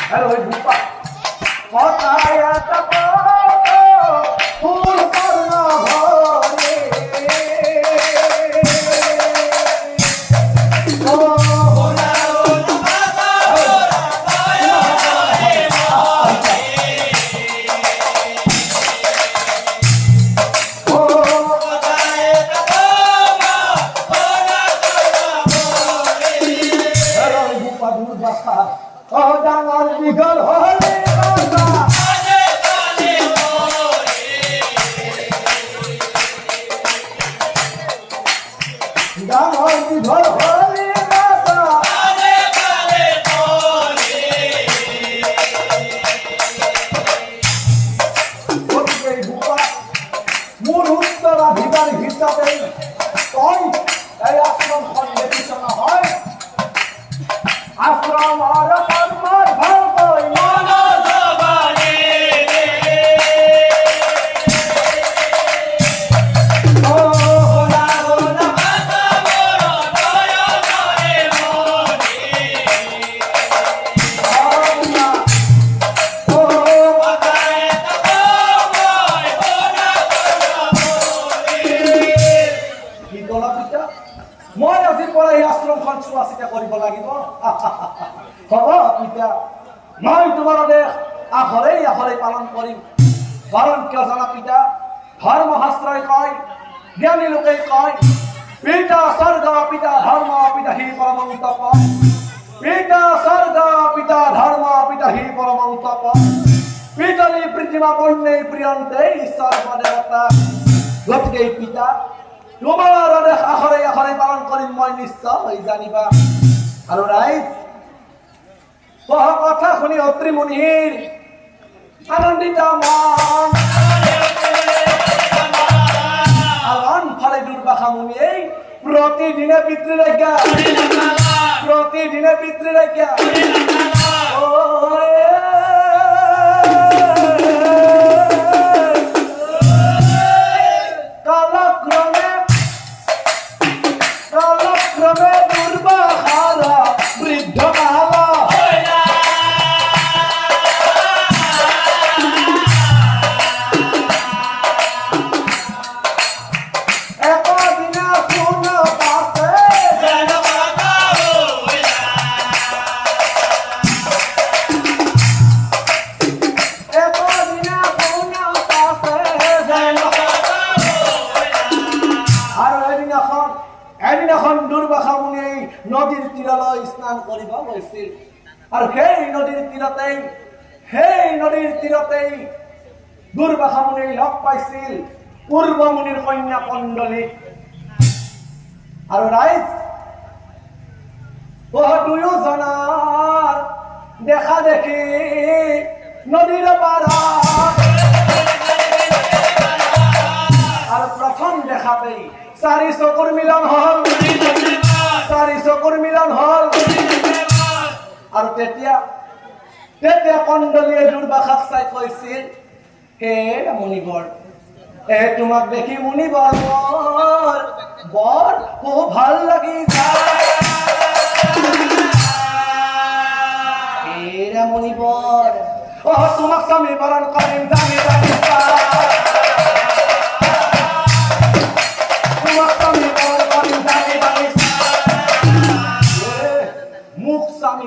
hello ওই Bupa কথায় এত ফুল কর্ণ ভরে পালন করিম কারণ কেউ জানা পিতা ধর্মশাস্ত্রই কয় জ্ঞানী লোকে কয় পিতা স্বর্গ পিতা ধর্ম পিতা হি পরম তপ পিতা স্বর্গ পিতা ধর্ম পিতা হি পরম তপ পিতরি পৃথিবী বন্যে প্রিয়ন্তে ঈশ্বর দেবতা গতিকে পিতা তোমার আখরে আখরে পালন করিম মই নিশ্চয় জানিবা আৰু ৰাইজ কথা শুনি অত্ৰি মুনিৰ আনন্দিত মন আলন ফালে দুৰ্বাসা মুনি প্ৰতিদিনে পিতৃৰাজ্ঞা কালক্ৰমে দুৰ্বাসাৰা বৃদ্ধ কালা নদীৰ তীৰলৈ স্নান কৰিব গৈছিল আৰু সেই নদীৰ তীৰতেই দুৰ্বাসা মুনি লগ পাইছিল পূৰ্ব মুনিৰ কন্যা কণ্ডলী আৰু ৰাইজ দুয়োজনৰ দেখা দেখি নদীৰ পাৰত আৰু প্ৰথম দেখাতেই চাৰি চকুৰ মিলন হল আৰু তেতিয়া কণ্ডলীয়ে দুৰ্বাসাক চাই কৈছিল হে মুনিবৰ তোমাক দেখি মুনিবৰ মোৰ বৰ খুব ভাল লাগি যায় হে মুনিবৰ তোমাক স্বামী বৰণ কৰিম জানি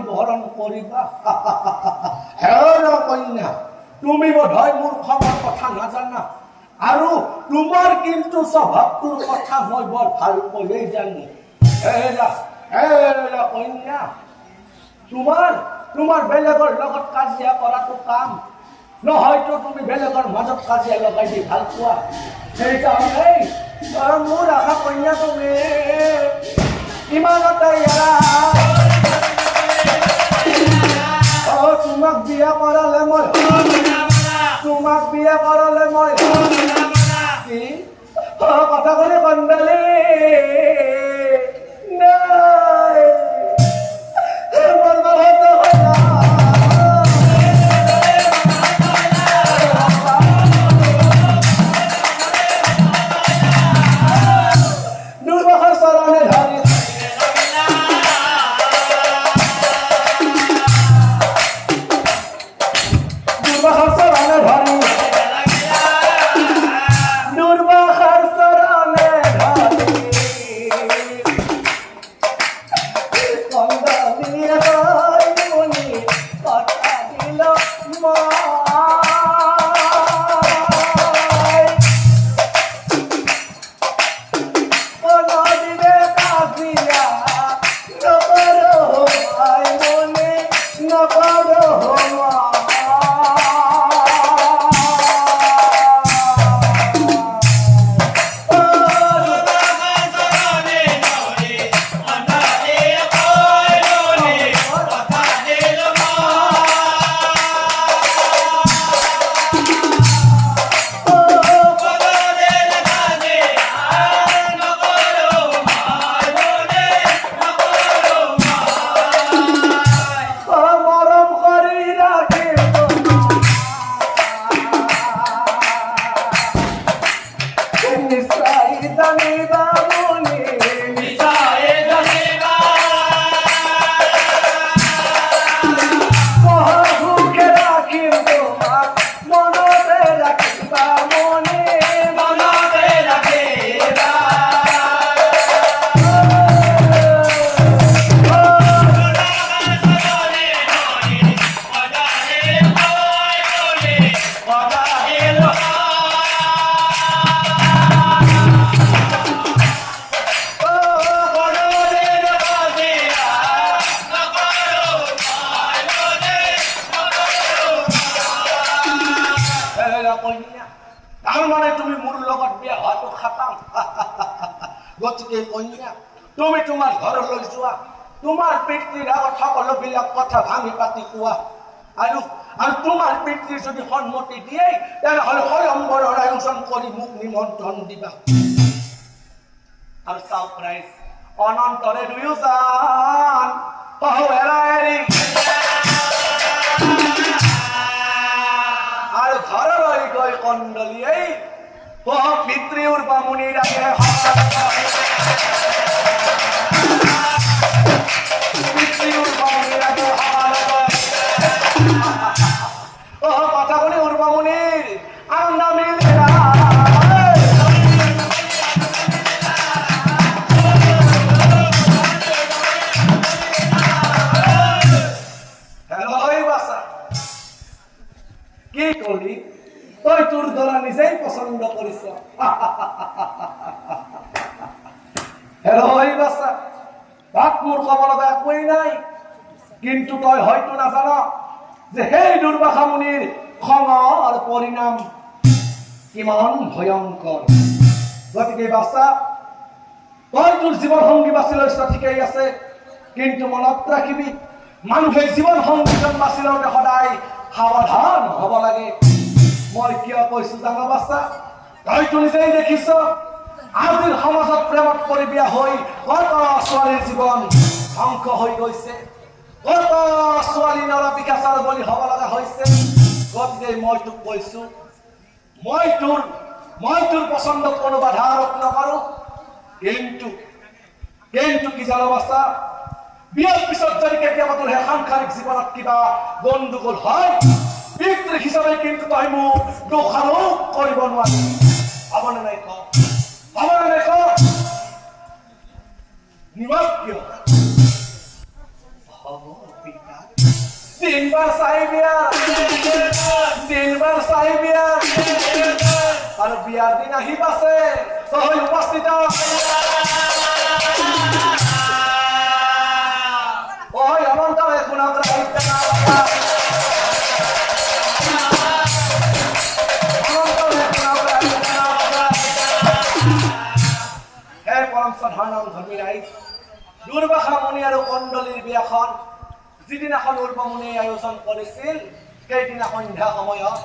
বহৰণ কৰিবা কন্যা তুমি বোধহয় মোৰ খবৰ কথা নাজানা আৰু তোমাৰ কিন্তু স্বভাৱটোৰ কথা মই বৰ ভালকৈ জানো কন্যা তোমাৰ বেলেগৰ লগত কাজিয়া কৰাটো কাম নহয়তো তুমি বেলেগৰ মাজত কাজিয়া লগাই দি ভাল পোৱা সেইকাৰণে মোৰ আশা কন্যা তুমি ইমানতে এৰা তোমাক বিয়া কৰালে মই কি কথা কলে কণ্ডলী নাই দুৰ্বাসাৰ চৰণে ধৰি তুমি মোৰ লগত বিয়া হোৱাটো খাটাম গতিকে কন্যা তুমি তোমাৰ ঘৰলৈ যোৱা তোমাৰ পিতৃৰ আগত সকলোবিলাক কথা ভাঙি পাতি কোৱা আৰু তোমাৰ পিতৃ যদি সন্মতি দিয়ে তেনেহ'লে স্বয়ম্বৰৰ আয়োজন কৰি মোক নিমন্ত্ৰণ দিবা আৰু সাৰপ্ৰাইজ অনন্তৰে দুয়োজন এৰি আৰু ঘৰলৈ গৈ কণ্ডলীয়ে পিতৃ উৰ্বামুনিৰ আগে পিতৃ উৰ্বামুনিৰ আগে কথা শুনি উৰ্বামুনিৰ আনন্দ মিলিলা কি কলি তই তোৰ দ্বাৰা নিজেই পছন্দ কৰিছ হেৰৈ বাছা তাত মোৰ ক'ব লগা একোৱেই নাই কিন্তু তই হয়তো নাজান যে সেই দুৰ্বাসা মুনিৰ খঙৰ পৰিণাম কিমান ভয়ংকৰ গতিকে বাছা তই তোৰ জীৱন সংগী বাছি লৈছ ঠিকেই আছে কিন্তু মনত ৰাখিবি মানুহে জীৱন সংগীজন বাছি লওঁতে সদায় সাৱধান হ'ব লাগে মই কিয় কৈছো জানো বাছা তইতো নিজেই দেখিছ আজিৰ সমাজত প্ৰেমত পৰি বিয়া হৈ কত ছোৱালীৰ জীৱন ধ্বংস হৈ গৈছে কত ছোৱালী নৰপিকাচাৰ বলি হ'ব লগা হৈছে গতিকে মই তোক কৈছো মই তোৰ পচন্দত কোনো বাধা আৰোপ নকৰো কিন্তু কি জানো বাছা বিয়াৰ পিছত যদি কেতিয়াবা তোৰ সাংসাৰিক জীৱনত কিবা গণ্ডগোল হয় পিতৃ হিচাপে কিন্তু তই মোক দোষাৰোপ কৰিব নোৱাৰি হ'বনে নাই ক নিমখ কিয় হ'ব পিতা তিনবাৰ চাই বিয়া আৰু বিয়াৰ দিন আহি পাছে তই উপস্থিত Ôi, ông ăn tao cũng nào cái Durvasa মুনি আৰু কণ্ডলীৰ বিয়াখন যিদিনাখন উৰ্বমুনিয়ে আয়োজন কৰিছিল সেইদিনা সন্ধ্যা সময়ত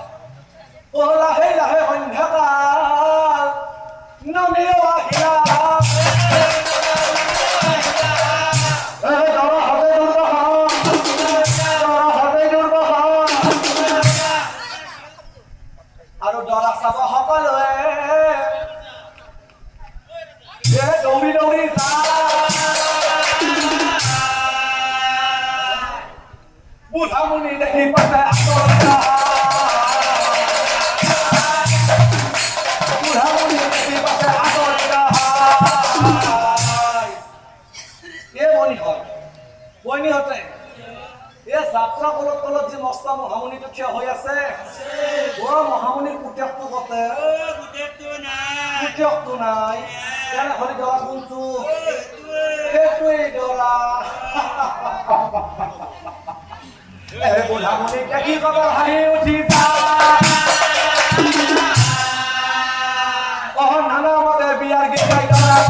লাহে লাহে সন্ধ্যাকাল নামিও আহিলা আৰু দৰা চাব সকলোৱে দৌৰি দৌৰি বুঢ়া মুনি দেখি পাছে যাত্ৰা কলত কলত যে মস্তা মহামুনিটো থিয় হৈ আছে মহামুনিৰ পুতেকটো কতে পুতেকটো নাই তেনেহ'লে দৰা কোনটো সেইটোৱেই দৰা বুঢ়া মুনিক দেখি কব হাঁহি উঠি নানা মতে বিয়াৰ গীত গাই দৰা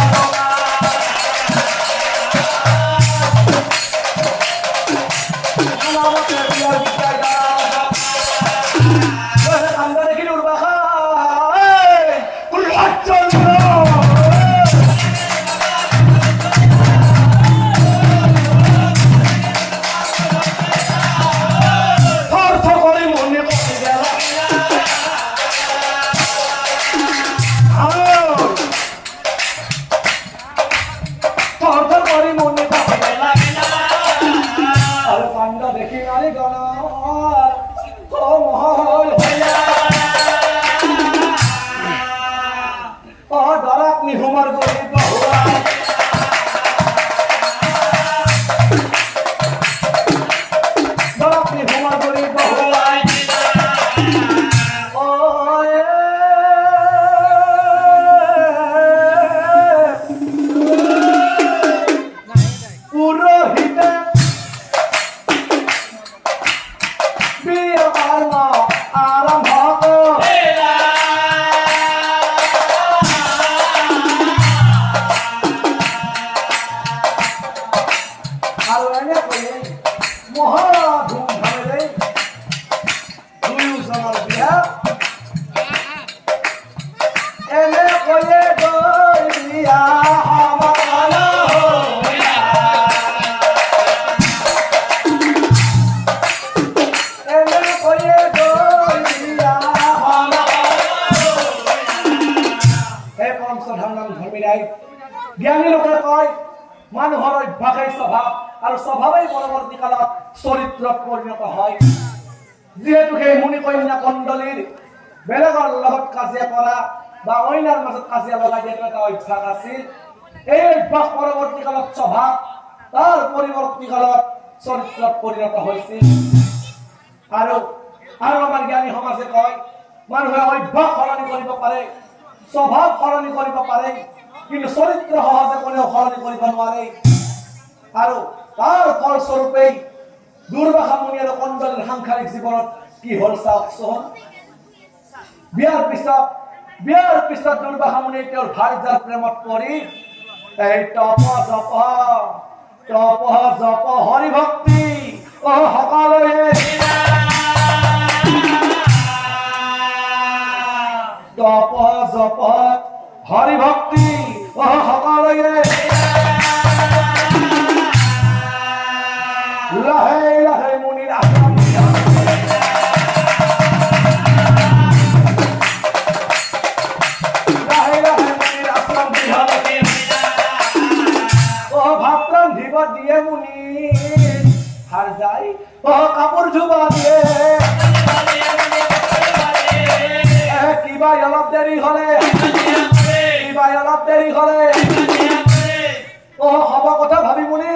আৰু এনেকৈয়ে মহা ধুমধামেৰে দুয়োজনৰ বিয়া এনেকৈয়ে গৈ বিয়া সমাগত এনেকৈয়ে গৈ বিয়া হে পৰম শ্ৰদ্ধানন্দ ধৰ্মীৰাই জ্ঞানী লোকে কয় মানুহৰ অভ্যাসেই স্বভাৱ আৰু স্বভাৱেই পৰৱৰ্তী কালত চৰিত্ৰত পৰিণত হয় যিহেতু সেই মুনি কন্যা কণ্ডলীৰ বেলেগৰ লগত কাজিয়া কৰা বা অন্যাৰ মাজত কাজিয়া লগাই দিয়াটো এটা অভ্যাস আছিল এই অভ্যাস পৰৱৰ্তী কালত স্বভাৱ তাৰ পৰিৱৰ্তী কালত চৰিত্ৰত পৰিণত হৈছিল আৰু আমাৰ জ্ঞানী সমাজে কয় মানুহে অভ্যাস সলনি কৰিব পাৰে স্বভাৱ সলনি কৰিব পাৰে কিন্তু চৰিত্ৰ সহজে কোনেও সলনি কৰিব নোৱাৰে আৰু তাৰ ফলস্বৰূপেই দুৰ্বাসা মুনি আৰু কণ্ডলীৰ সাংসাৰিক জীৱনত কি হ'ল চাওকচোন বিয়াৰ পিছত দুৰ্বাসা মুনি তেওঁৰ ভাৰ্যাৰ প্ৰেমত পৰি এই তপ জপ হৰি ভক্তি সকলোৱে তপ জপ হৰি ভক্তি সকলোৱে লাহে লাহে মুনিৰ আশ্ৰম ভাত ৰান্ধিব দিয়ে মুনি হাৰ যাই কাপড় ধুবা দিয়ে কিবা অলপ দেৰি হলে হব কথা ভাবি মুনি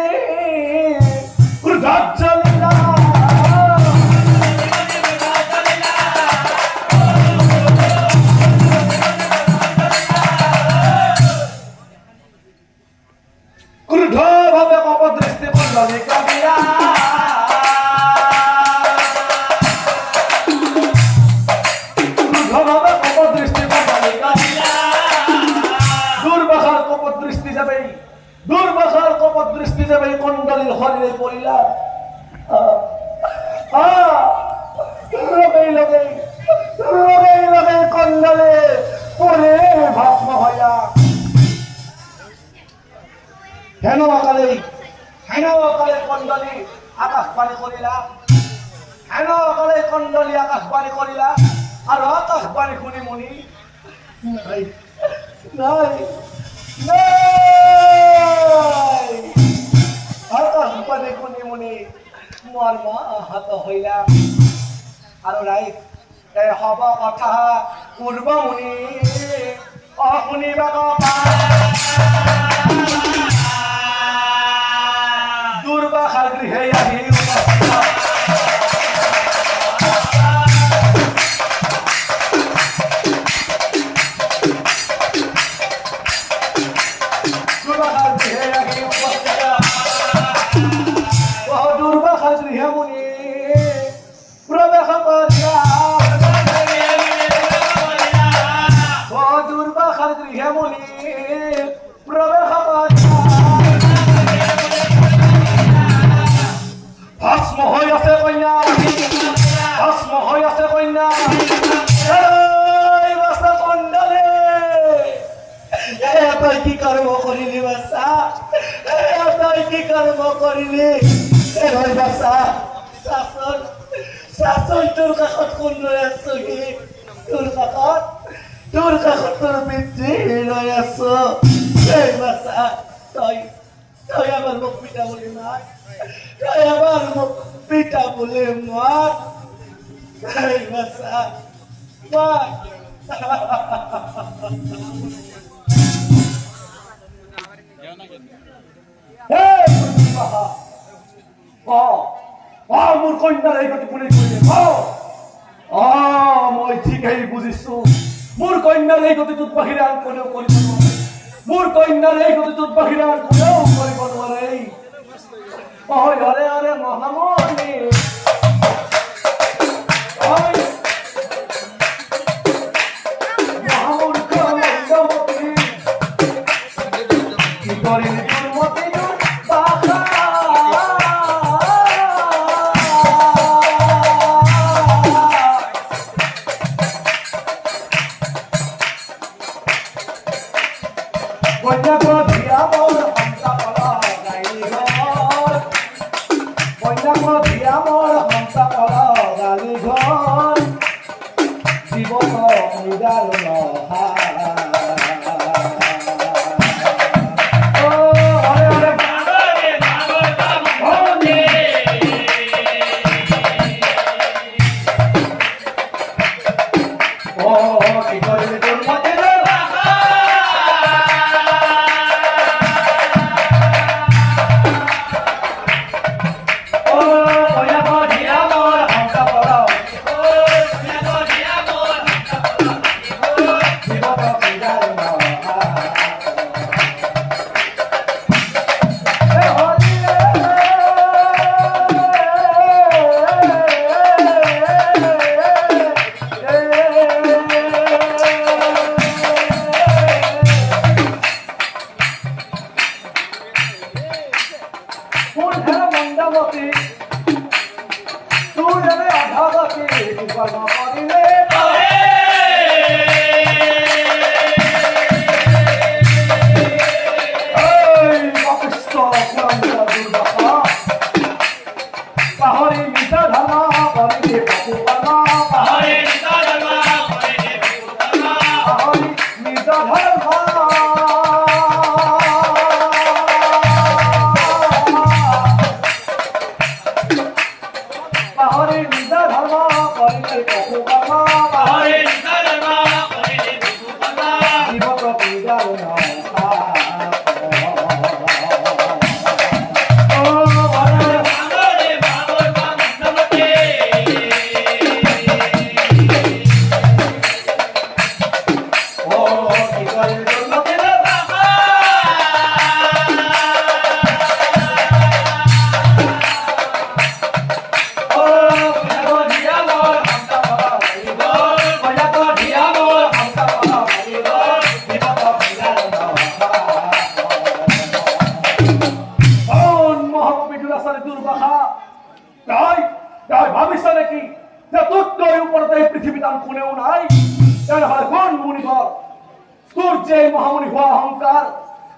ক্রুদ্ধভাবে অপদৃষ্টি কণ্ডলী কাঁদিয়া দুর্বাসার কপট দৃষ্টি যাবে কণ্ডলীর শরীরে পড়িলা লগে কণ্ডলে পরে ভস্ম হইয়া হেন অকালে কণ্ডলী আকাশবাণী করিলা আর আকাশবাণী শুনি মনি নাই আকাশবাণী শুনি মনি মোৰ হাত হইলা আৰু ৰাইজ হব কথা পূৰ্ব মুনি শুনিবা দুৰ্বাসাৰ গৃহে আহি কি কর্ম করিলি বাসা কি কর্ম করিলি বাসা শাসন তোর কাষত কোন লৈ আছো তোর কাষত তোর পিতৃ লৈ আছো বাসা তই আমার মুখ পিতা বলি মাত আমার মুখ পিতা বলে মাত বাসা মাত মোৰ কন্যাৰ এই গতি কোনে কৰিলে মই ঠিকেই বুজিছো মোৰ কন্যাৰ এই গতিটোত বাহিৰে আন কোনেও কৰিব নোৱাৰে মোৰ কন্যাৰ এই গতিটোত বাহিৰে আন কোনেও কৰিব নোৱাৰে হৰে মহামণি কি কৰিলি তোৰ মতি আমার হামসা করা গালি ঘর জীবন নিদারুণ মহামুনি হওয়া অহংকার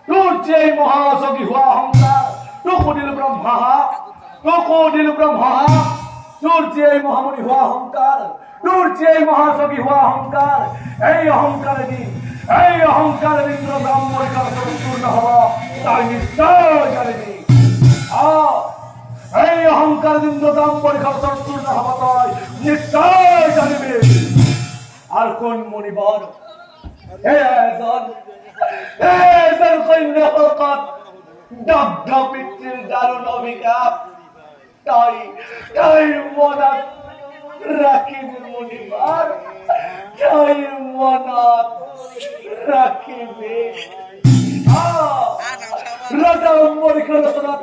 তোর যে মহাযোগী হওয়া অহংকার তোকদিল ব্রহ্মা তোর যে মহামুনি হওয়া অহংকার তোর যে মহাযোগী হওয়া অহংকার এই অহংকার ইন্দ্র ব্রাহ্মণ পূর্ণ হওয়া তাই নিশ্চয় জানিবি এই অহংকার ইন্দ্র ব্রাহ্মণ পূর্ণ হওয়া তাই নিশ্চয় জানিবি আর কোন মনিবর দারুণ অভিজ্ঞাপ তাই মনাত রাখিবি মনিবার তাই মনাত রাখিবি রাজা মরিখা রচনাত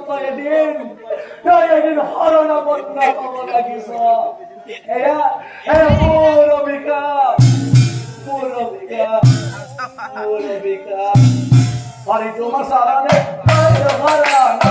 তাই এদিন হরণ বন্যা কব লাগিছ Hari tu masalah ni, hari